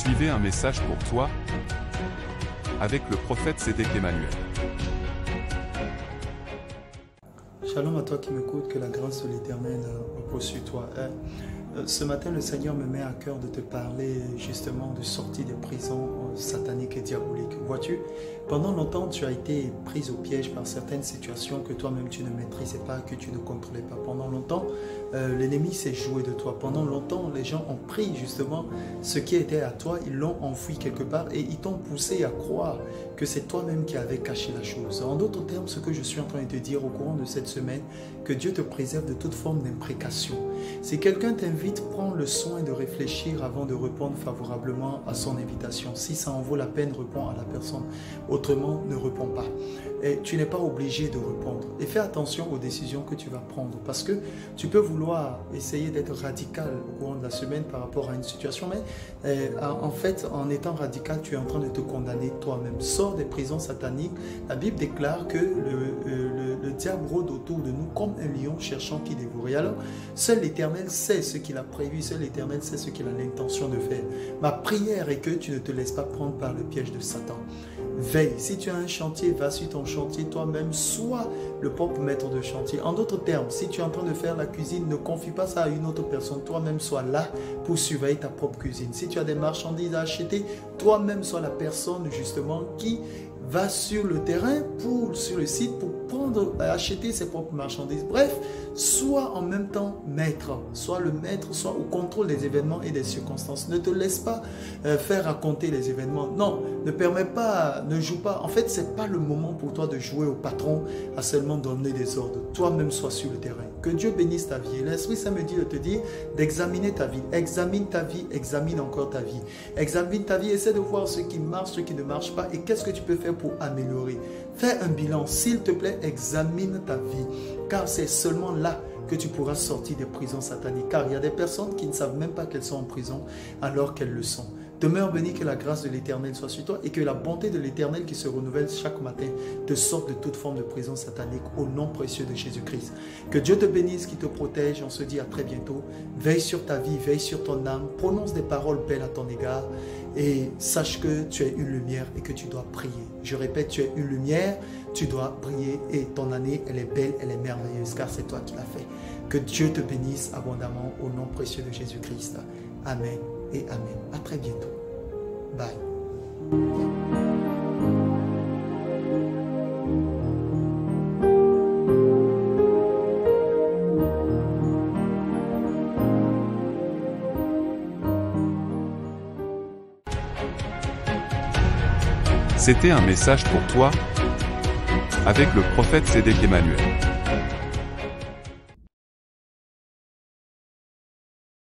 Suivez un message pour toi avec le prophète Sédek Emmanuel. Shalom à toi qui m'écoute, que la grâce de l'Éternel repose sur toi. Ce matin, le Seigneur me met à cœur de te parler justement de sortie des prisons sataniques et diaboliques. Vois-tu, pendant longtemps, tu as été prise au piège par certaines situations que toi-même tu ne maîtrisais pas, que tu ne contrôlais pas. Pendant longtemps, l'ennemi s'est joué de toi. Pendant longtemps, les gens ont pris justement ce qui était à toi, ils l'ont enfoui quelque part et ils t'ont poussé à croire que c'est toi-même qui avais caché la chose. En d'autres termes, ce que je suis en train de te dire au courant de cette semaine, que Dieu te préserve de toute forme d'imprécation. Si quelqu'un t'invite, prends le soin de réfléchir avant de répondre favorablement à son invitation. Si ça en vaut la peine, réponds à la personne. Autrement, ne réponds pas. Et tu n'es pas obligé de répondre. Et fais attention aux décisions que tu vas prendre. Parce que tu peux vouloir essayer d'être radical au courant de la semaine par rapport à une situation. Mais en fait, en étant radical, tu es en train de te condamner toi-même. Sors des prisons sataniques. La Bible déclare que le diable rôde autour de nous comme un lion cherchant qui dévorer. Alors, seul l'Éternel sait ce qu'il a prévu. Seul l'Éternel sait ce qu'il a l'intention de faire. Ma prière est que tu ne te laisses pas prendre par le piège de Satan. Veille. Si tu as un chantier, va sur ton chantier toi-même, sois le propre maître de chantier. En d'autres termes, si tu es en train de faire la cuisine, ne confie pas ça à une autre personne. Toi-même, sois là pour surveiller ta propre cuisine. Si tu as des marchandises à acheter, toi-même, sois la personne justement qui va sur le terrain, sur le site, pour acheter ses propres marchandises. Bref, sois en même temps maître. Sois le maître, sois au contrôle des événements et des circonstances. Ne te laisse pas faire raconter les événements. Non, ne joue pas. En fait, ce n'est pas le moment pour toi de jouer au patron, à seulement donner des ordres. Toi-même, sois sur le terrain. Que Dieu bénisse ta vie. L'Esprit Saint me dit de te dire d'examiner ta vie. Examine ta vie, examine encore ta vie. Examine ta vie, essaie de voir ce qui marche, ce qui ne marche pas et qu'est-ce que tu peux faire pour améliorer. Fais un bilan, s'il te plaît, examine ta vie. Car c'est seulement là que tu pourras sortir des prisons sataniques. Car il y a des personnes qui ne savent même pas qu'elles sont en prison alors qu'elles le sont. Demeure béni, que la grâce de l'Éternel soit sur toi et que la bonté de l'Éternel qui se renouvelle chaque matin te sorte de toute forme de prison satanique au nom précieux de Jésus-Christ. Que Dieu te bénisse, qui te protège. On se dit à très bientôt. Veille sur ta vie, veille sur ton âme. Prononce des paroles belles à ton égard et sache que tu es une lumière et que tu dois prier. Je répète, tu es une lumière, tu dois prier et ton année, elle est belle, elle est merveilleuse car c'est toi qui l'as fait. Que Dieu te bénisse abondamment au nom précieux de Jésus-Christ. Amen et amen. À très bientôt. Bye. C'était un message pour toi avec le prophète Sédek Emmanuel.